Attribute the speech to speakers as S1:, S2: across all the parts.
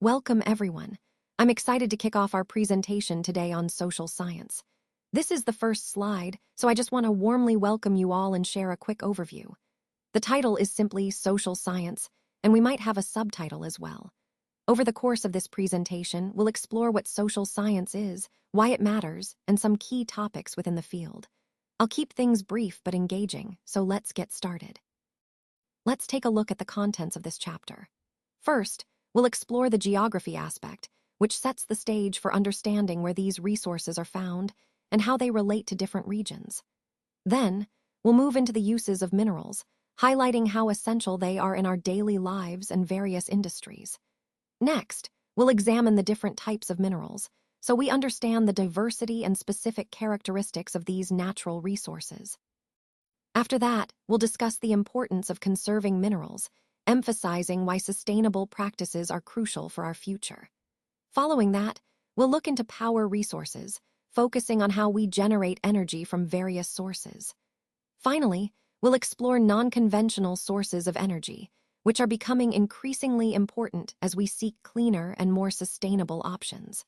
S1: Welcome, everyone. I'm excited to kick off our presentation today on social science. This is the first slide, so I just want to warmly welcome you all and share a quick overview. The title is simply Social Science, and we might have a subtitle as well. Over the course of this presentation, we'll explore what social science is, why it matters, and some key topics within the field. I'll keep things brief but engaging, so let's get started. Let's take a look at the contents of this chapter. First, we'll explore the geography aspect, which sets the stage for understanding where these resources are found and how they relate to different regions. Then, we'll move into the uses of minerals, highlighting how essential they are in our daily lives and various industries. Next, we'll examine the different types of minerals, so we understand the diversity and specific characteristics of these natural resources. After that, we'll discuss the importance of conserving minerals, emphasizing why sustainable practices are crucial for our future. Following that, we'll look into power resources, focusing on how we generate energy from various sources. Finally, we'll explore non-conventional sources of energy, which are becoming increasingly important as we seek cleaner and more sustainable options.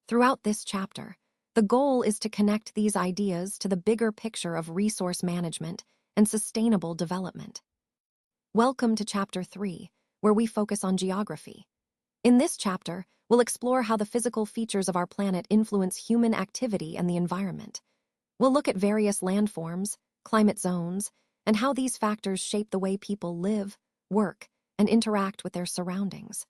S1: Throughout this chapter, the goal is to connect these ideas to the bigger picture of resource management and sustainable development. Welcome to Chapter 3, where we focus on geography. In this chapter, we'll explore how the physical features of our planet influence human activity and the environment. We'll look at various landforms, climate zones, and how these factors shape the way people live, work, and interact with their surroundings.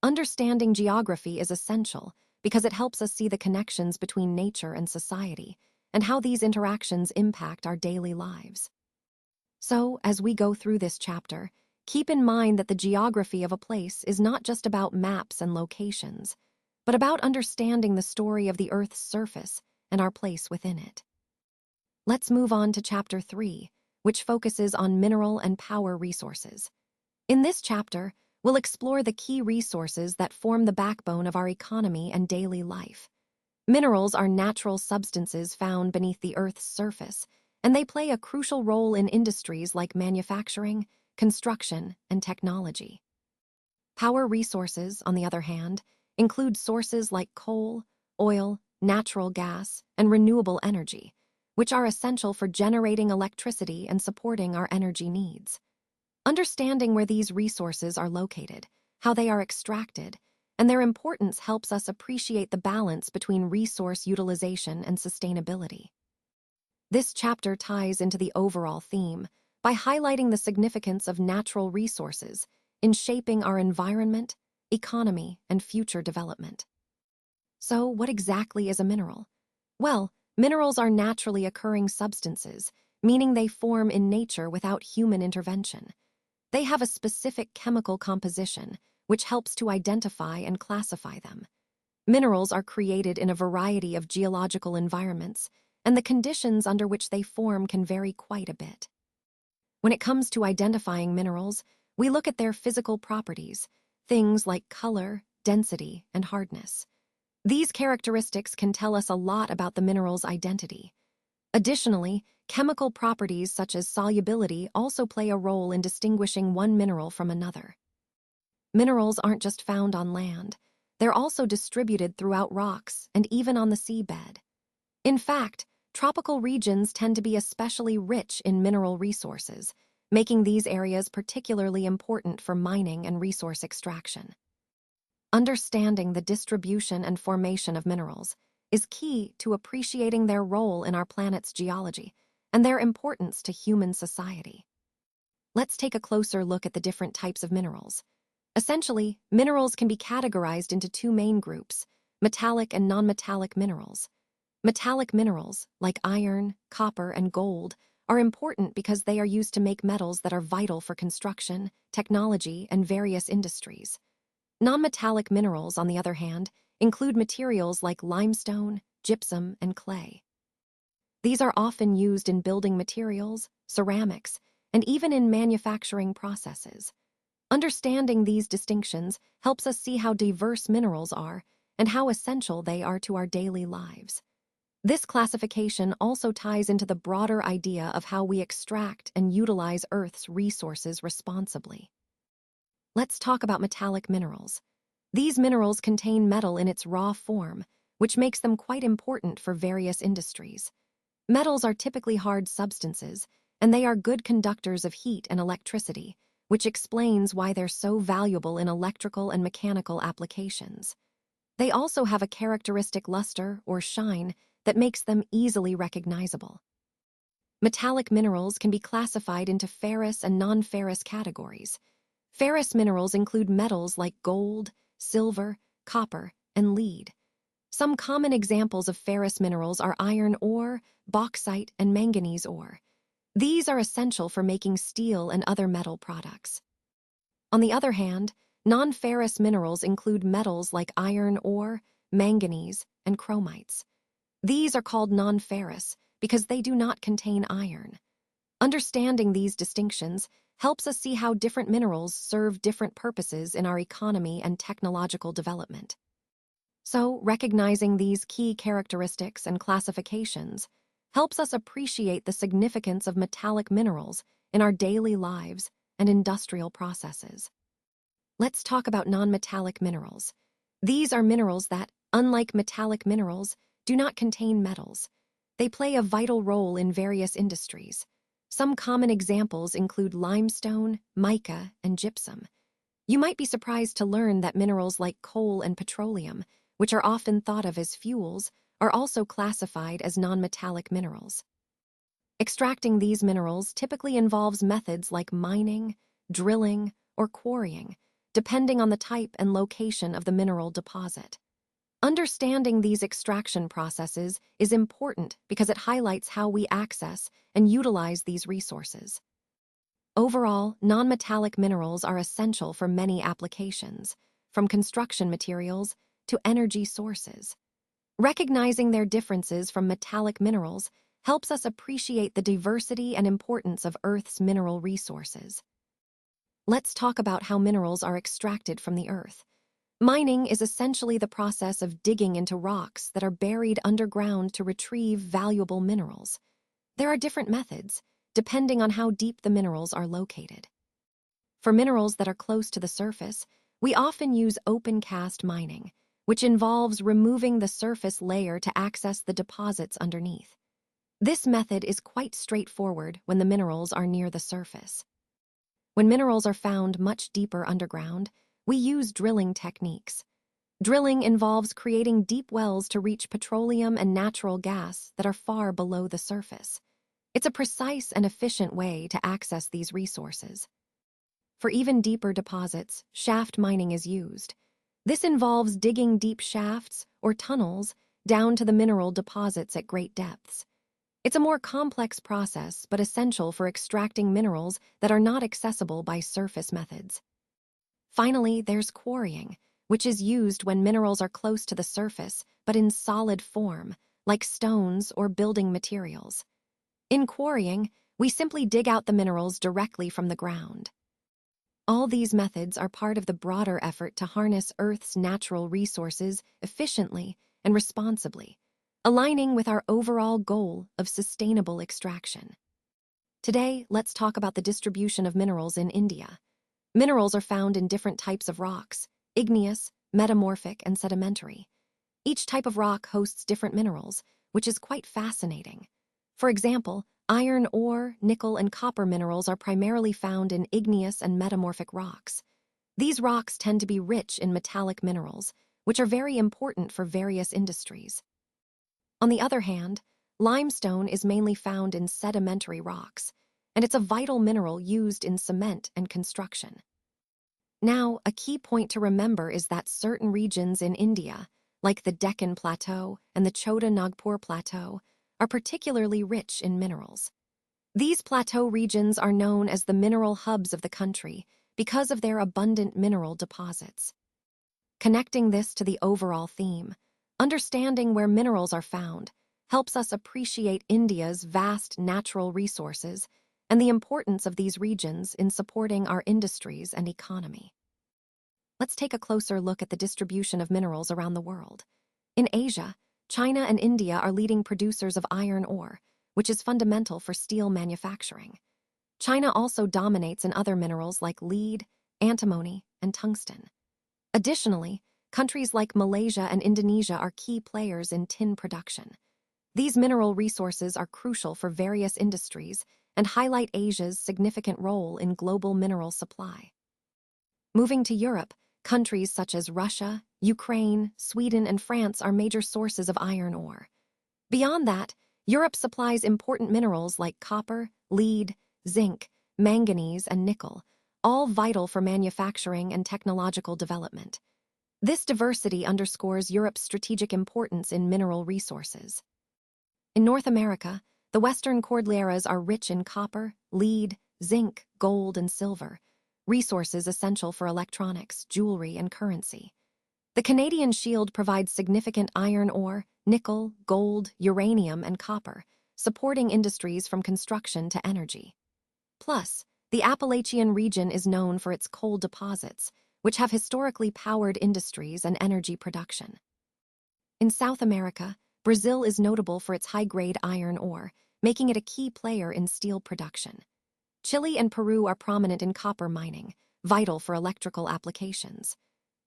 S1: Understanding geography is essential because it helps us see the connections between nature and society and how these interactions impact our daily lives. So, as we go through this chapter, keep in mind that the geography of a place is not just about maps and locations, but about understanding the story of the Earth's surface and our place within it. Let's move on to Chapter 3, which focuses on mineral and power resources. In this chapter, we'll explore the key resources that form the backbone of our economy and daily life. Minerals are natural substances found beneath the Earth's surface, and they play a crucial role in industries like manufacturing, construction, and technology. Power resources, on the other hand, include sources like coal, oil, natural gas, and renewable energy, which are essential for generating electricity and supporting our energy needs. Understanding where these resources are located, how they are extracted, and their importance helps us appreciate the balance between resource utilization and sustainability. This chapter ties into the overall theme by highlighting the significance of natural resources in shaping our environment, economy, and future development. So, what exactly is a mineral? Well, minerals are naturally occurring substances, meaning they form in nature without human intervention. They have a specific chemical composition, which helps to identify and classify them. Minerals are created in a variety of geological environments, and the conditions under which they form can vary quite a bit. When it comes to identifying minerals, we look at their physical properties, things like color, density, and hardness. These characteristics can tell us a lot about the mineral's identity. Additionally, chemical properties such as solubility also play a role in distinguishing one mineral from another. Minerals aren't just found on land. They're also distributed throughout rocks and even on the seabed. In fact, tropical regions tend to be especially rich in mineral resources, making these areas particularly important for mining and resource extraction. Understanding the distribution and formation of minerals is key to appreciating their role in our planet's geology and their importance to human society. Let's take a closer look at the different types of minerals. Essentially, minerals can be categorized into two main groups: metallic and non-metallic minerals. Metallic minerals, like iron, copper, and gold, are important because they are used to make metals that are vital for construction, technology, and various industries. Non-metallic minerals, on the other hand, include materials like limestone, gypsum, and clay. These are often used in building materials, ceramics, and even in manufacturing processes. Understanding these distinctions helps us see how diverse minerals are and how essential they are to our daily lives. This classification also ties into the broader idea of how we extract and utilize Earth's resources responsibly. Let's talk about metallic minerals. These minerals contain metal in its raw form, which makes them quite important for various industries. Metals are typically hard substances, and they are good conductors of heat and electricity, which explains why they're so valuable in electrical and mechanical applications. They also have a characteristic luster or shine that makes them easily recognizable. Metallic minerals can be classified into ferrous and non-ferrous categories. Ferrous minerals include metals like gold, silver, copper, and lead. Some common examples of ferrous minerals are iron ore, bauxite, and manganese ore. These are essential for making steel and other metal products. On the other hand, non-ferrous minerals include metals like iron ore, manganese, and chromites. These are called non-ferrous because they do not contain iron. Understanding these distinctions helps us see how different minerals serve different purposes in our economy and technological development. So, recognizing these key characteristics and classifications helps us appreciate the significance of metallic minerals in our daily lives and industrial processes. Let's talk about non-metallic minerals. These are minerals that, unlike metallic minerals, do not contain metals. They play a vital role in various industries. Some common examples include limestone, mica, and gypsum. You might be surprised to learn that minerals like coal and petroleum, which are often thought of as fuels, are also classified as non-metallic minerals. Extracting these minerals typically involves methods like mining, drilling, or quarrying, depending on the type and location of the mineral deposit. Understanding these extraction processes is important because it highlights how we access and utilize these resources. Overall, non-metallic minerals are essential for many applications, from construction materials to energy sources. Recognizing their differences from metallic minerals helps us appreciate the diversity and importance of Earth's mineral resources. Let's talk about how minerals are extracted from the Earth. Mining is essentially the process of digging into rocks that are buried underground to retrieve valuable minerals. There are different methods, depending on how deep the minerals are located. For minerals that are close to the surface, we often use open-cast mining, which involves removing the surface layer to access the deposits underneath. This method is quite straightforward when the minerals are near the surface. When minerals are found much deeper underground, we use drilling techniques. Drilling involves creating deep wells to reach petroleum and natural gas that are far below the surface. It's a precise and efficient way to access these resources. For even deeper deposits, shaft mining is used. This involves digging deep shafts or tunnels down to the mineral deposits at great depths. It's a more complex process, but essential for extracting minerals that are not accessible by surface methods. Finally, there's quarrying, which is used when minerals are close to the surface but in solid form, like stones or building materials. In quarrying, we simply dig out the minerals directly from the ground. All these methods are part of the broader effort to harness Earth's natural resources efficiently and responsibly, aligning with our overall goal of sustainable extraction. Today, let's talk about the distribution of minerals in India. Minerals are found in different types of rocks: igneous, metamorphic, and sedimentary. Each type of rock hosts different minerals, which is quite fascinating. For example, iron ore, nickel, and copper minerals are primarily found in igneous and metamorphic rocks. These rocks tend to be rich in metallic minerals, which are very important for various industries. On the other hand, limestone is mainly found in sedimentary rocks, and it's a vital mineral used in cement and construction. Now, a key point to remember is that certain regions in India, like the Deccan Plateau and the Chota Nagpur Plateau, are particularly rich in minerals. These plateau regions are known as the mineral hubs of the country because of their abundant mineral deposits. Connecting this to the overall theme, understanding where minerals are found helps us appreciate India's vast natural resources and the importance of these regions in supporting our industries and economy. Let's take a closer look at the distribution of minerals around the world. In Asia, China and India are leading producers of iron ore, which is fundamental for steel manufacturing. China also dominates in other minerals like lead, antimony, and tungsten. Additionally, countries like Malaysia and Indonesia are key players in tin production. These mineral resources are crucial for various industries and highlight Asia's significant role in global mineral supply. Moving to Europe, countries such as Russia, Ukraine, Sweden, and France are major sources of iron ore. Beyond that, Europe supplies important minerals like copper, lead, zinc, manganese, and nickel, all vital for manufacturing and technological development. This diversity underscores Europe's strategic importance in mineral resources. In North America, the Western Cordilleras are rich in copper, lead, zinc, gold, and silver, resources essential for electronics, jewelry, and currency. The Canadian Shield provides significant iron ore, nickel, gold, uranium, and copper, supporting industries from construction to energy. Plus, the Appalachian region is known for its coal deposits, which have historically powered industries and energy production. In South America, Brazil is notable for its high-grade iron ore, making it a key player in steel production. Chile and Peru are prominent in copper mining, vital for electrical applications.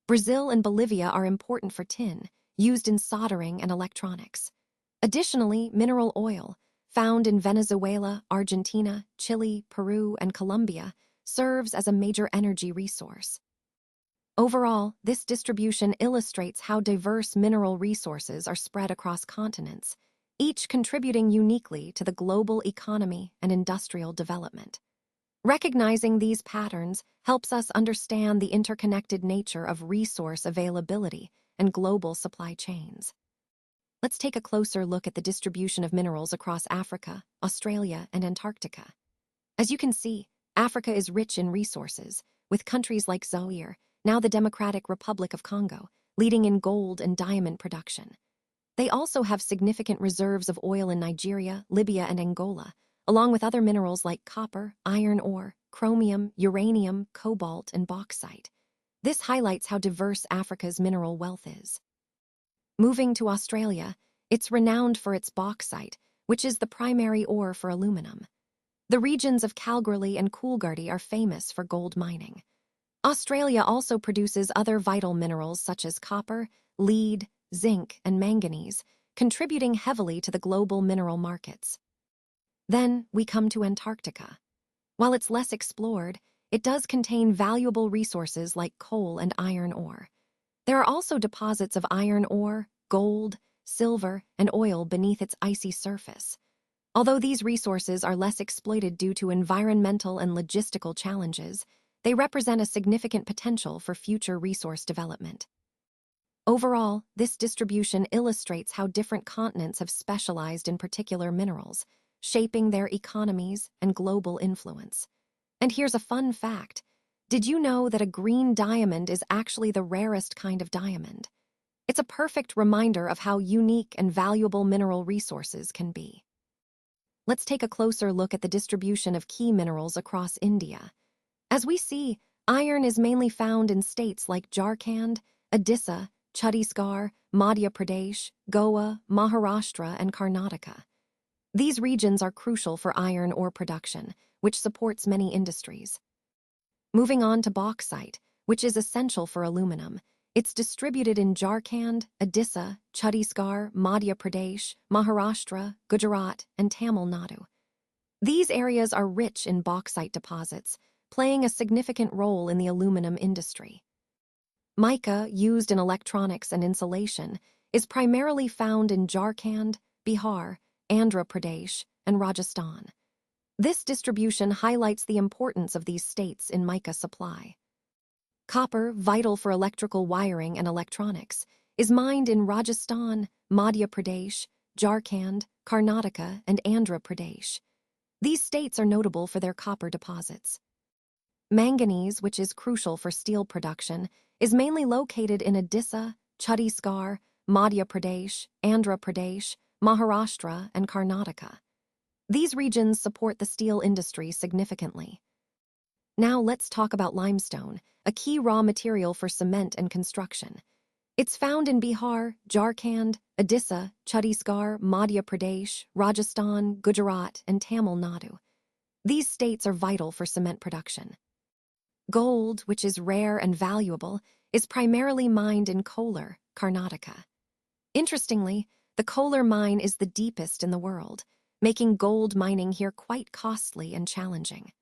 S1: Brazil and Bolivia are important for tin, used in soldering and electronics. Additionally, mineral oil, found in Venezuela, Argentina, Chile, Peru, and Colombia, serves as a major energy resource. Overall, this distribution illustrates how diverse mineral resources are spread across continents, each contributing uniquely to the global economy and industrial development. Recognizing these patterns helps us understand the interconnected nature of resource availability and global supply chains. Let's take a closer look at the distribution of minerals across Africa, Australia, and Antarctica. As you can see, Africa is rich in resources, with countries like Zaire, now the Democratic Republic of Congo, leading in gold and diamond production. They also have significant reserves of oil in Nigeria, Libya, and Angola, along with other minerals like copper, iron ore, chromium, uranium, cobalt, and bauxite. This highlights how diverse Africa's mineral wealth is. Moving to Australia, it's renowned for its bauxite, which is the primary ore for aluminum. The regions of Kalgoorlie and Coolgardie are famous for gold mining. Australia also produces other vital minerals such as copper, lead, zinc, and manganese, contributing heavily to the global mineral markets. Then we come to Antarctica. While it's less explored, it does contain valuable resources like coal and iron ore. There are also deposits of iron ore, gold, silver, and oil beneath its icy surface. Although these resources are less exploited due to environmental and logistical challenges, they represent a significant potential for future resource development. Overall, this distribution illustrates how different continents have specialized in particular minerals, shaping their economies and global influence. And here's a fun fact. Did you know that a green diamond is actually the rarest kind of diamond? It's a perfect reminder of how unique and valuable mineral resources can be. Let's take a closer look at the distribution of key minerals across India. As we see, iron is mainly found in states like Jharkhand, Odisha, Chhattisgarh, Madhya Pradesh, Goa, Maharashtra, and Karnataka. These regions are crucial for iron ore production, which supports many industries. Moving on to bauxite, which is essential for aluminum, it's distributed in Jharkhand, Odisha, Chhattisgarh, Madhya Pradesh, Maharashtra, Gujarat, and Tamil Nadu. These areas are rich in bauxite deposits, playing a significant role in the aluminum industry. Mica, used in electronics and insulation, is primarily found in Jharkhand, Bihar, Andhra Pradesh, and Rajasthan. This distribution highlights the importance of these states in mica supply. Copper, vital for electrical wiring and electronics, is mined in Rajasthan, Madhya Pradesh, Jharkhand, Karnataka, and Andhra Pradesh. These states are notable for their copper deposits. Manganese, which is crucial for steel production, is mainly located in Odisha, Chhattisgarh, Madhya Pradesh, Andhra Pradesh, Maharashtra, and Karnataka. These regions support the steel industry significantly. Now let's talk about limestone, a key raw material for cement and construction. It's found in Bihar, Jharkhand, Odisha, Chhattisgarh, Madhya Pradesh, Rajasthan, Gujarat, and Tamil Nadu. These states are vital for cement production. Gold, which is rare and valuable, is primarily mined in Kolar, Karnataka. Interestingly, the Kolar mine is the deepest in the world, making gold mining here quite costly and challenging.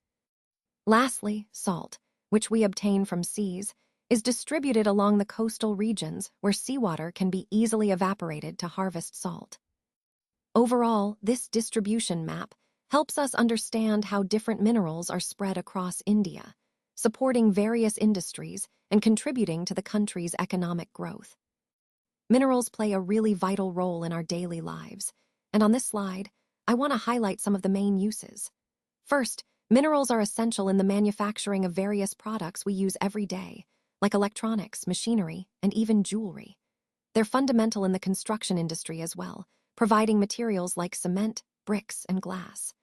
S1: Lastly, salt, which we obtain from seas, is distributed along the coastal regions where seawater can be easily evaporated to harvest salt. Overall, this distribution map helps us understand how different minerals are spread across India, supporting various industries and contributing to the country's economic growth. Minerals play a really vital role in our daily lives, and on this slide, I want to highlight some of the main uses. First, minerals are essential in the manufacturing of various products we use every day, like electronics, machinery, and even jewelry. They're fundamental in the construction industry as well, providing materials like cement, bricks, and glass.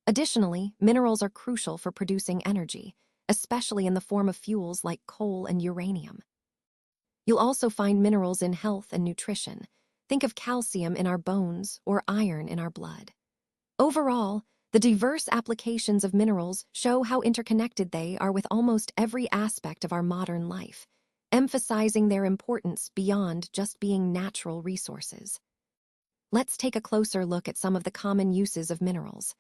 S1: Additionally, minerals are crucial for producing energy, especially in the form of fuels like coal and uranium. You'll also find minerals in health and nutrition. Think of calcium in our bones or iron in our blood. Overall, the diverse applications of minerals show how interconnected they are with almost every aspect of our modern life, emphasizing their importance beyond just being natural resources. Let's take a closer look at some of the common uses of minerals.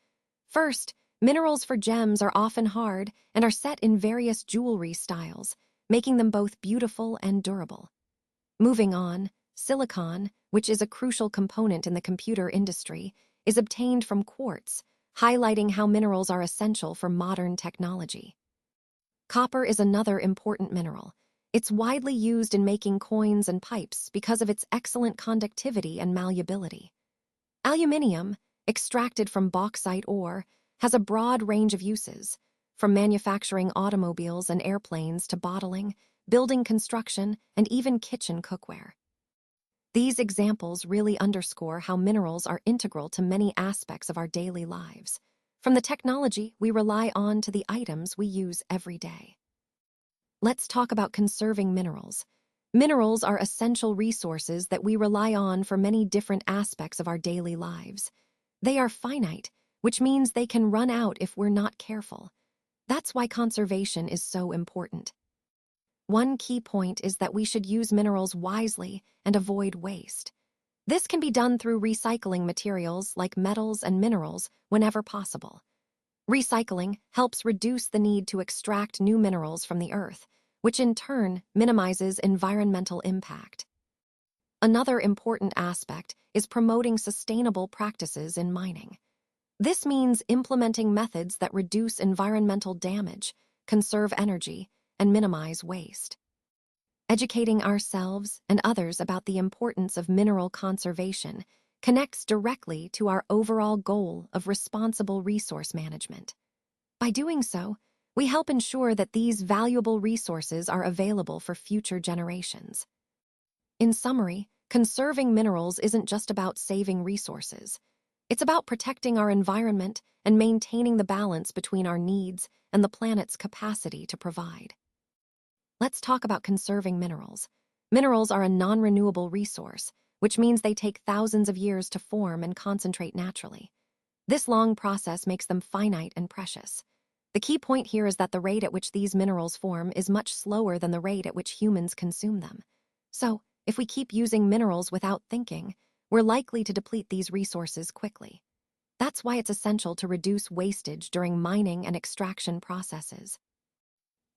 S1: First, minerals for gems are often hard and are set in various jewelry styles, making them both beautiful and durable. Moving on, silicon, which is a crucial component in the computer industry, is obtained from quartz, highlighting how minerals are essential for modern technology. Copper is another important mineral. It's widely used in making coins and pipes because of its excellent conductivity and malleability. Aluminium, extracted from bauxite ore, has a broad range of uses, from manufacturing automobiles and airplanes to bottling, building construction, and even kitchen cookware. These examples really underscore how minerals are integral to many aspects of our daily lives, from the technology we rely on to the items we use every day. Let's talk about conserving minerals. Minerals are essential resources that we rely on for many different aspects of our daily lives. They are finite, which means they can run out if we're not careful. That's why conservation is so important. One key point is that we should use minerals wisely and avoid waste. This can be done through recycling materials like metals and minerals whenever possible. Recycling helps reduce the need to extract new minerals from the earth, which in turn minimizes environmental impact. Another important aspect is promoting sustainable practices in mining. This means implementing methods that reduce environmental damage, conserve energy, and minimize waste. Educating ourselves and others about the importance of mineral conservation connects directly to our overall goal of responsible resource management. By doing so, we help ensure that these valuable resources are available for future generations. In summary, conserving minerals isn't just about saving resources. It's about protecting our environment and maintaining the balance between our needs and the planet's capacity to provide. Let's talk about conserving minerals. Minerals are a non-renewable resource, which means they take thousands of years to form and concentrate naturally. This long process makes them finite and precious. The key point here is that the rate at which these minerals form is much slower than the rate at which humans consume them. So, if we keep using minerals without thinking, we're likely to deplete these resources quickly. That's why it's essential to reduce wastage during mining and extraction processes.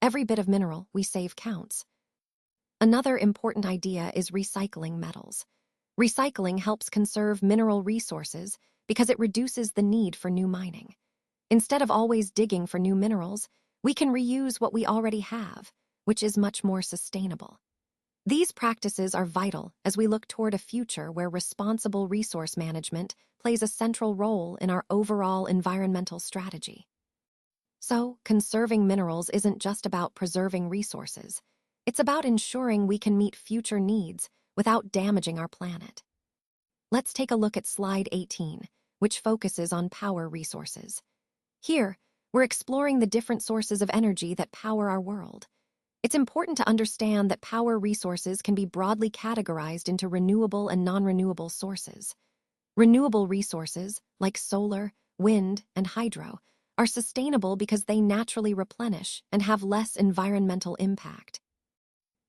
S1: Every bit of mineral we save counts. Another important idea is recycling metals. Recycling helps conserve mineral resources because it reduces the need for new mining. Instead of always digging for new minerals, we can reuse what we already have, which is much more sustainable. These practices are vital as we look toward a future where responsible resource management plays a central role in our overall environmental strategy. So, conserving minerals isn't just about preserving resources. It's about ensuring we can meet future needs without damaging our planet. Let's take a look at slide 18, which focuses on power resources. Here, we're exploring the different sources of energy that power our world. It's important to understand that power resources can be broadly categorized into renewable and non-renewable sources. Renewable resources, like solar, wind, and hydro, are sustainable because they naturally replenish and have less environmental impact.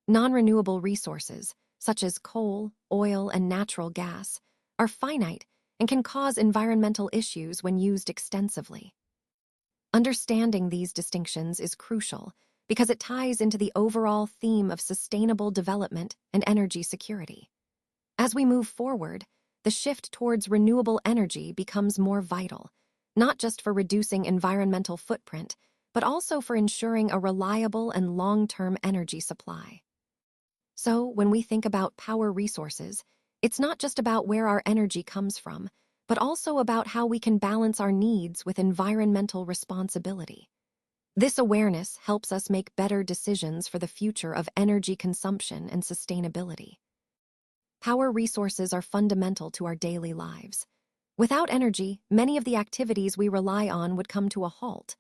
S1: Non-renewable resources, such as coal, oil, and natural gas, are finite and can cause environmental issues when used extensively. Understanding these distinctions is crucial because it ties into the overall theme of sustainable development and energy security. As we move forward, the shift towards renewable energy becomes more vital, not just for reducing environmental footprint, but also for ensuring a reliable and long-term energy supply. So, when we think about power resources, it's not just about where our energy comes from, but also about how we can balance our needs with environmental responsibility. This awareness helps us make better decisions for the future of energy consumption and sustainability. Power resources are fundamental to our daily lives. Without energy, many of the activities we rely on would come to a halt.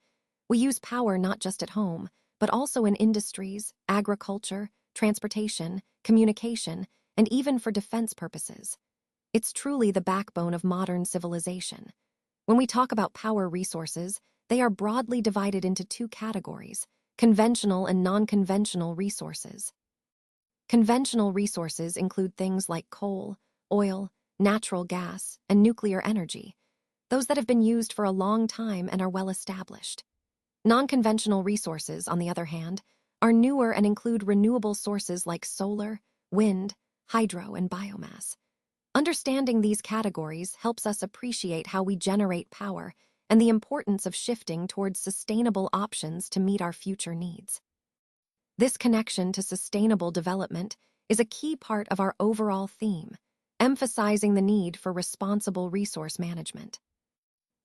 S1: We use power not just at home, but also in industries, agriculture, transportation, communication, and even for defense purposes. It's truly the backbone of modern civilization. When we talk about power resources, they are broadly divided into two categories: conventional and non-conventional resources. Conventional resources include things like coal, oil, natural gas, and nuclear energy, those that have been used for a long time and are well established. Non-conventional resources, on the other hand, are newer and include renewable sources like solar, wind, hydro, and biomass. Understanding these categories helps us appreciate how we generate power and the importance of shifting towards sustainable options to meet our future needs. This connection to sustainable development is a key part of our overall theme, emphasizing the need for responsible resource management.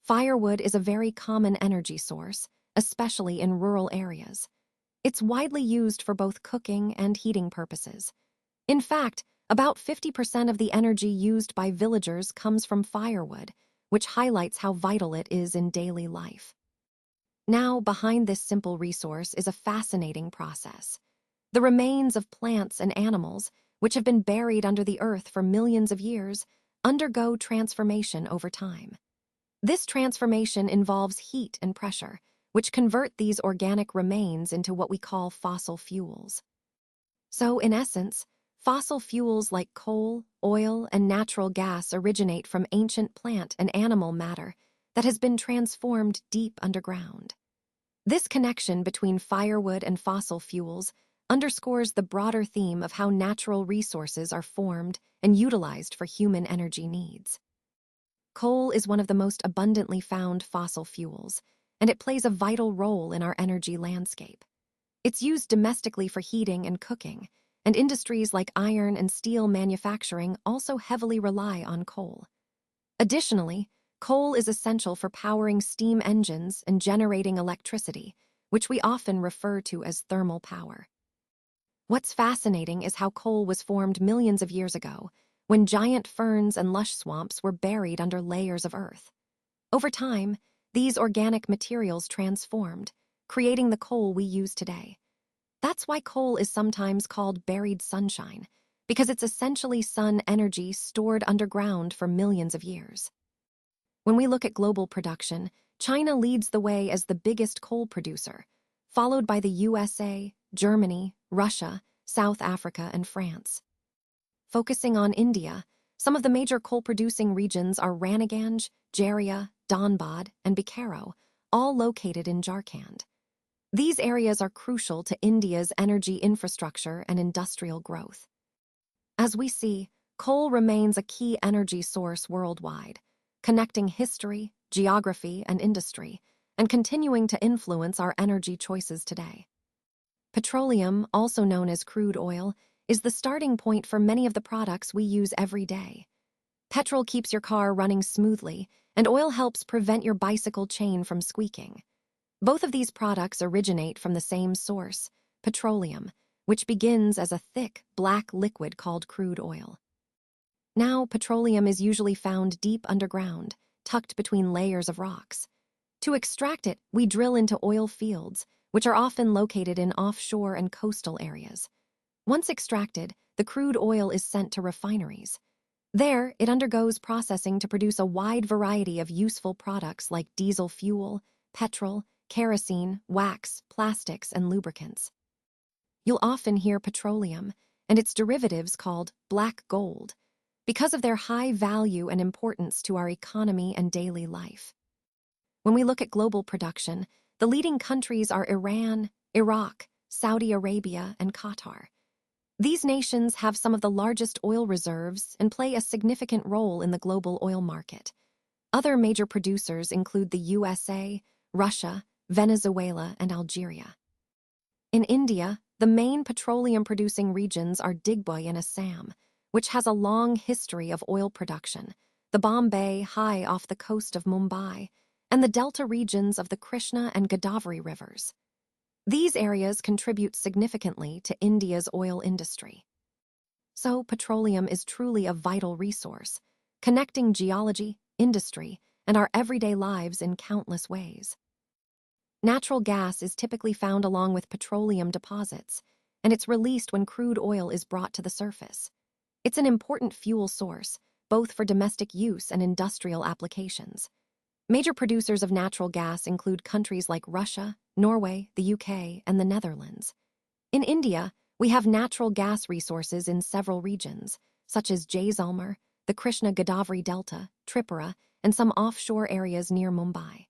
S1: Firewood is a very common energy source, especially in rural areas. It's widely used for both cooking and heating purposes. In fact, about 50% of the energy used by villagers comes from firewood, which highlights how vital it is in daily life. Now, behind this simple resource is a fascinating process. The remains of plants and animals, which have been buried under the earth for millions of years, undergo transformation over time. This transformation involves heat and pressure, which convert these organic remains into what we call fossil fuels. So, in essence, fossil fuels like coal, oil, and natural gas originate from ancient plant and animal matter that has been transformed deep underground. This connection between firewood and fossil fuels underscores the broader theme of how natural resources are formed and utilized for human energy needs. Coal is one of the most abundantly found fossil fuels, and it plays a vital role in our energy landscape. It's used domestically for heating and cooking, and industries like iron and steel manufacturing also heavily rely on coal. Additionally, coal is essential for powering steam engines and generating electricity, which we often refer to as thermal power. What's fascinating is how coal was formed millions of years ago, when giant ferns and lush swamps were buried under layers of earth. Over time, these organic materials transformed, creating the coal we use today. That's why coal is sometimes called buried sunshine, because it's essentially sun energy stored underground for millions of years. When we look at global production, China leads the way as the biggest coal producer, followed by the USA, Germany, Russia, South Africa, and France. Focusing on India, some of the major coal-producing regions are Raniganj, Jharia, Dhanbad, and Bokaro, all located in Jharkhand. These areas are crucial to India's energy infrastructure and industrial growth. As we see, coal remains a key energy source worldwide, connecting history, geography, and industry, and continuing to influence our energy choices today. Petroleum, also known as crude oil, is the starting point for many of the products we use every day. Petrol keeps your car running smoothly, and oil helps prevent your bicycle chain from squeaking. Both of these products originate from the same source, petroleum, which begins as a thick, black liquid called crude oil. Now, petroleum is usually found deep underground, tucked between layers of rocks. To extract it, we drill into oil fields, which are often located in offshore and coastal areas. Once extracted, the crude oil is sent to refineries. There, it undergoes processing to produce a wide variety of useful products like diesel fuel, petrol, kerosene, wax, plastics, and lubricants. You'll often hear petroleum and its derivatives called black gold because of their high value and importance to our economy and daily life. When we look at global production, the leading countries are Iran, Iraq, Saudi Arabia, and Qatar. These nations have some of the largest oil reserves and play a significant role in the global oil market. Other major producers include the USA, Russia, Venezuela, and Algeria. In India, the main petroleum-producing regions are Digboy and Assam, which has a long history of oil production, the Bombay high off the coast of Mumbai, and the delta regions of the Krishna and Godavari rivers. These areas contribute significantly to India's oil industry. So, petroleum is truly a vital resource, connecting geology, industry, and our everyday lives in countless ways. Natural gas is typically found along with petroleum deposits, and it's released when crude oil is brought to the surface. It's an important fuel source, both for domestic use and industrial applications. Major producers of natural gas include countries like Russia, Norway, the UK, and the Netherlands. In India, we have natural gas resources in several regions, such as Jaisalmer, the Krishna Godavari Delta, Tripura, and some offshore areas near Mumbai.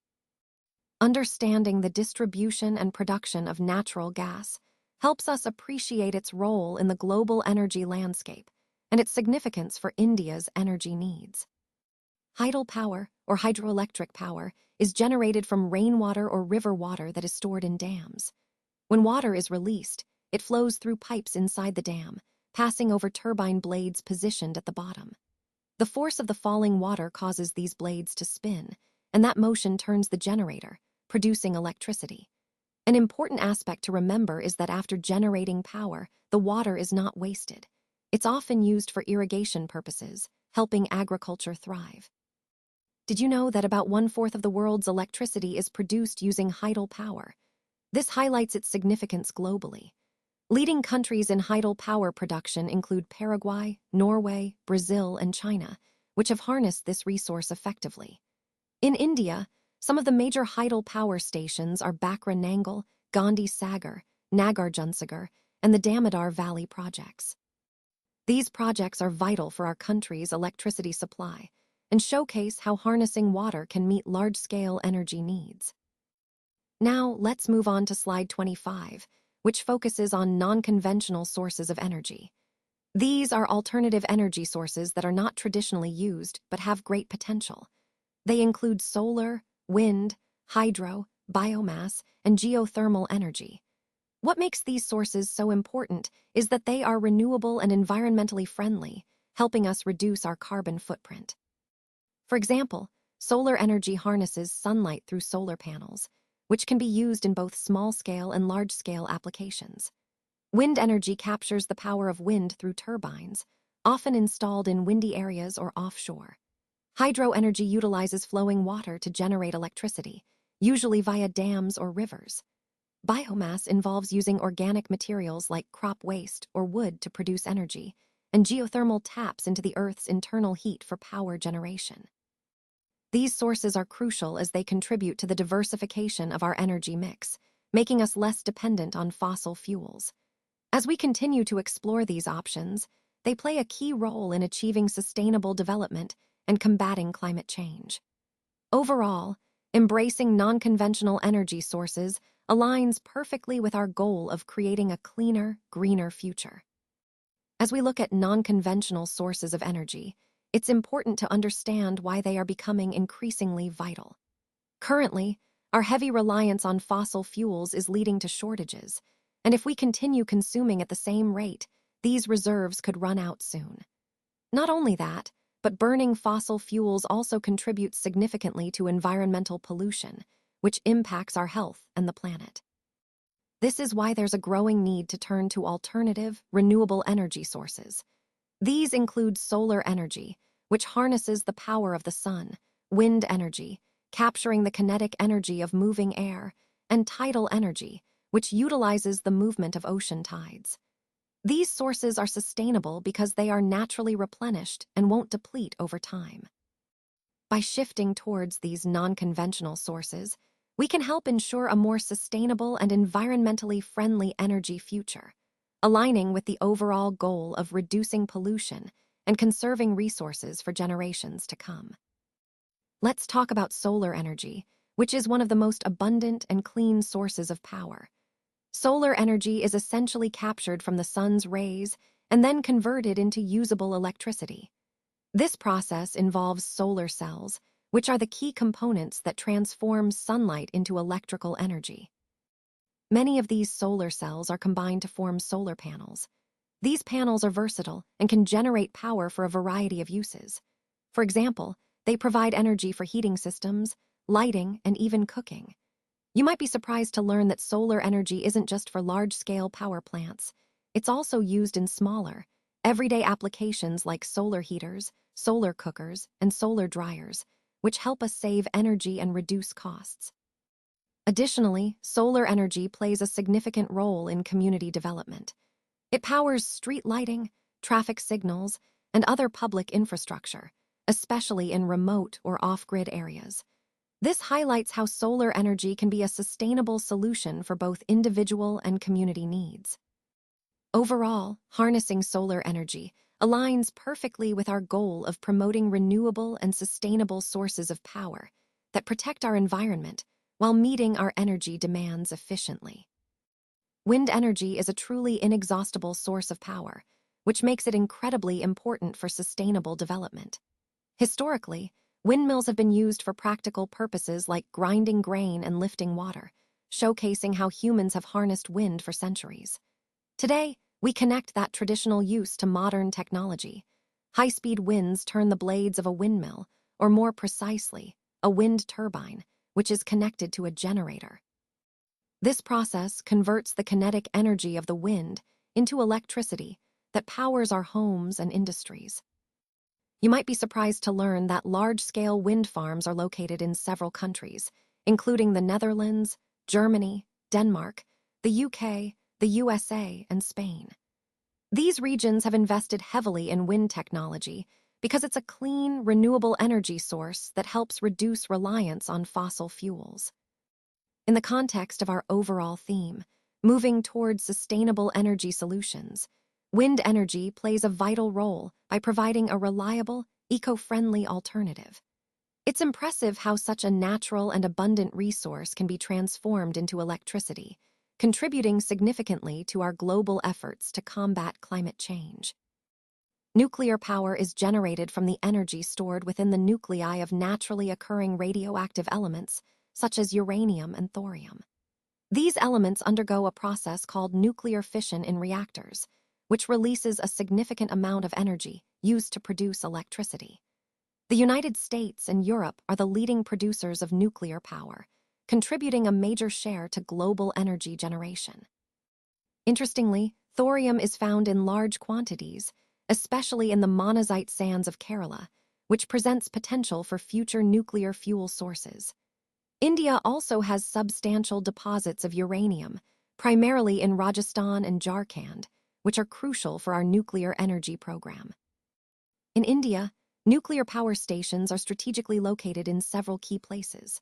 S1: Understanding the distribution and production of natural gas helps us appreciate its role in the global energy landscape and its significance for India's energy needs. Tidal power, or hydroelectric power, is generated from rainwater or river water that is stored in dams. When water is released, it flows through pipes inside the dam, passing over turbine blades positioned at the bottom. The force of the falling water causes these blades to spin, and that motion turns the generator, producing electricity. An important aspect to remember is that after generating power, the water is not wasted. It's often used for irrigation purposes, helping agriculture thrive. Did you know that about 1/4 of the world's electricity is produced using tidal power? This highlights its significance globally. Leading countries in tidal power production include Paraguay, Norway, Brazil, and China, which have harnessed this resource effectively. In India, some of the major tidal power stations are Bakra Nangal, Gandhi Sagar, Nagarjunsagar, and the Damodar Valley projects. These projects are vital for our country's electricity supply and showcase how harnessing water can meet large-scale energy needs. Now, let's move on to slide 25, which focuses on non-conventional sources of energy. These are alternative energy sources that are not traditionally used but have great potential. They include solar, wind, hydro, biomass, and geothermal energy. What makes these sources so important is that they are renewable and environmentally friendly, helping us reduce our carbon footprint. For example, solar energy harnesses sunlight through solar panels, which can be used in both small-scale and large-scale applications. Wind energy captures the power of wind through turbines, often installed in windy areas or offshore. Hydro energy utilizes flowing water to generate electricity, usually via dams or rivers. Biomass involves using organic materials like crop waste or wood to produce energy, and geothermal taps into the Earth's internal heat for power generation. These sources are crucial as they contribute to the diversification of our energy mix, making us less dependent on fossil fuels. As we continue to explore these options, they play a key role in achieving sustainable development and combating climate change. Overall, embracing non-conventional energy sources aligns perfectly with our goal of creating a cleaner, greener future. As we look at non-conventional sources of energy, it's important to understand why they are becoming increasingly vital. Currently, our heavy reliance on fossil fuels is leading to shortages, and if we continue consuming at the same rate, these reserves could run out soon. Not only that, but burning fossil fuels also contributes significantly to environmental pollution, which impacts our health and the planet. This is why there's a growing need to turn to alternative, renewable energy sources. These include solar energy, which harnesses the power of the sun, wind energy, capturing the kinetic energy of moving air, and tidal energy, which utilizes the movement of ocean tides. These sources are sustainable because they are naturally replenished and won't deplete over time. By shifting towards these non-conventional sources, we can help ensure a more sustainable and environmentally friendly energy future, aligning with the overall goal of reducing pollution and conserving resources for generations to come. Let's talk about solar energy, which is one of the most abundant and clean sources of power. Solar energy is essentially captured from the sun's rays and then converted into usable electricity. This process involves solar cells, which are the key components that transform sunlight into electrical energy. Many of these solar cells are combined to form solar panels. These panels are versatile and can generate power for a variety of uses. For example, they provide energy for heating systems, lighting, and even cooking. You might be surprised to learn that solar energy isn't just for large-scale power plants. It's also used in smaller, everyday applications like solar heaters, solar cookers, and solar dryers, which help us save energy and reduce costs. Additionally, solar energy plays a significant role in community development. It powers street lighting, traffic signals, and other public infrastructure, especially in remote or off-grid areas. This highlights how solar energy can be a sustainable solution for both individual and community needs. Overall, harnessing solar energy aligns perfectly with our goal of promoting renewable and sustainable sources of power that protect our environment while meeting our energy demands efficiently. Wind energy is a truly inexhaustible source of power, which makes it incredibly important for sustainable development. Historically, windmills have been used for practical purposes like grinding grain and lifting water, showcasing how humans have harnessed wind for centuries. Today, we connect that traditional use to modern technology. High-speed winds turn the blades of a windmill, or more precisely, a wind turbine, which is connected to a generator. This process converts the kinetic energy of the wind into electricity that powers our homes and industries. You might be surprised to learn that large-scale wind farms are located in several countries, including the Netherlands, Germany, Denmark, the UK, the USA, and Spain. These regions have invested heavily in wind technology because it's a clean, renewable energy source that helps reduce reliance on fossil fuels. In the context of our overall theme, moving towards sustainable energy solutions, wind energy plays a vital role by providing a reliable, eco-friendly alternative. It's impressive how such a natural and abundant resource can be transformed into electricity, contributing significantly to our global efforts to combat climate change. Nuclear power is generated from the energy stored within the nuclei of naturally occurring radioactive elements, such as uranium and thorium. These elements undergo a process called nuclear fission in reactors, which releases a significant amount of energy used to produce electricity. The United States and Europe are the leading producers of nuclear power, contributing a major share to global energy generation. Interestingly, thorium is found in large quantities, especially in the monazite sands of Kerala, which presents potential for future nuclear fuel sources. India also has substantial deposits of uranium, primarily in Rajasthan and Jharkhand, which are crucial for our nuclear energy program. In India, nuclear power stations are strategically located in several key places.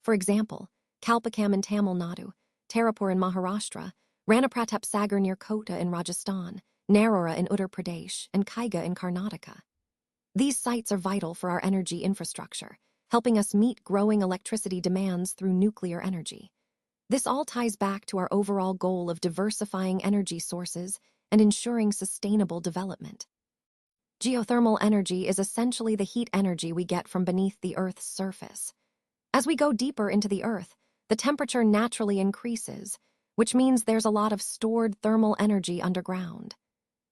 S1: For example, Kalpakam in Tamil Nadu, Tarapur in Maharashtra, Ranapratap Sagar near Kota in Rajasthan, Narora in Uttar Pradesh, and Kaiga in Karnataka. These sites are vital for our energy infrastructure, helping us meet growing electricity demands through nuclear energy. This all ties back to our overall goal of diversifying energy sources and ensuring sustainable development. Geothermal energy is essentially the heat energy we get from beneath the Earth's surface. As we go deeper into the Earth, the temperature naturally increases, which means there's a lot of stored thermal energy underground.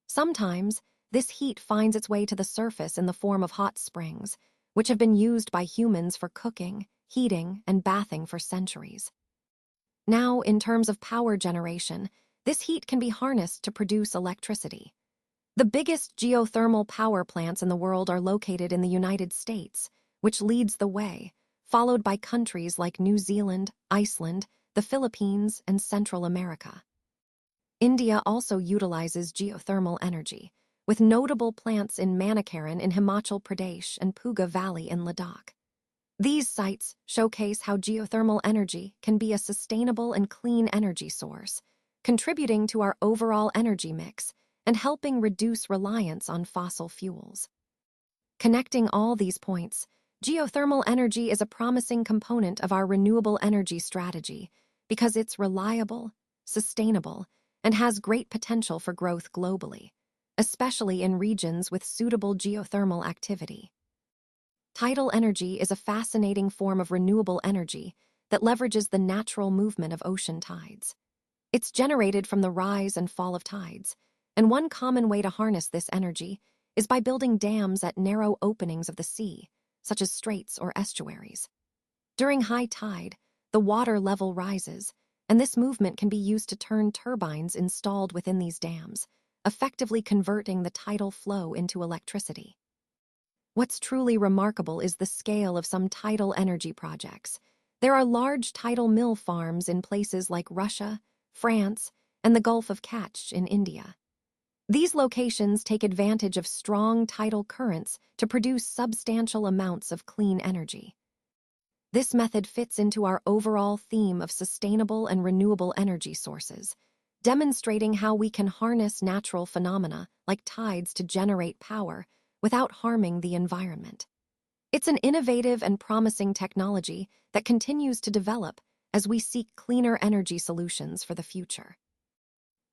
S1: Sometimes, this heat finds its way to the surface in the form of hot springs, which have been used by humans for cooking, heating, and bathing for centuries. Now, in terms of power generation, this heat can be harnessed to produce electricity. The biggest geothermal power plants in the world are located in the United States, which leads the way, followed by countries like New Zealand, Iceland, the Philippines, and Central America. India also utilizes geothermal energy, with notable plants in Manikaran in Himachal Pradesh and Puga Valley in Ladakh. These sites showcase how geothermal energy can be a sustainable and clean energy source, contributing to our overall energy mix and helping reduce reliance on fossil fuels. Connecting all these points, geothermal energy is a promising component of our renewable energy strategy because it's reliable, sustainable, and has great potential for growth globally, especially in regions with suitable geothermal activity. Tidal energy is a fascinating form of renewable energy that leverages the natural movement of ocean tides. It's generated from the rise and fall of tides, and one common way to harness this energy is by building dams at narrow openings of the sea, such as straits or estuaries. During high tide, the water level rises, and this movement can be used to turn turbines installed within these dams, effectively converting the tidal flow into electricity. What's truly remarkable is the scale of some tidal energy projects. There are large tidal mill farms in places like Russia, France, and the Gulf of Kutch in India. These locations take advantage of strong tidal currents to produce substantial amounts of clean energy. This method fits into our overall theme of sustainable and renewable energy sources, demonstrating how we can harness natural phenomena like tides to generate power without harming the environment. It's an innovative and promising technology that continues to develop as we seek cleaner energy solutions for the future.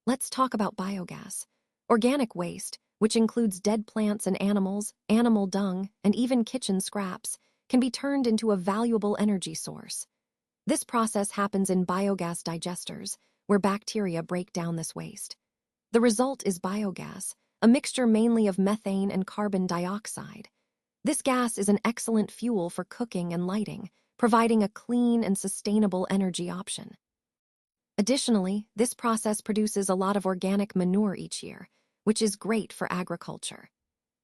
S1: Let's talk about biogas. Organic waste, which includes dead plants and animals, animal dung, and even kitchen scraps, can be turned into a valuable energy source. This process happens in biogas digesters, where bacteria break down this waste. The result is biogas, a mixture mainly of methane and carbon dioxide. This gas is an excellent fuel for cooking and lighting, providing a clean and sustainable energy option. Additionally, this process produces a lot of organic manure each year, which is great for agriculture.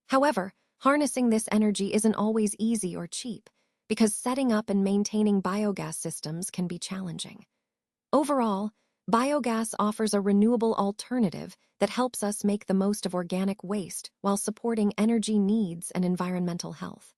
S1: However, harnessing this energy isn't always easy or cheap, because setting up and maintaining biogas systems can be challenging. Overall, biogas offers a renewable alternative that helps us make the most of organic waste while supporting energy needs and environmental health.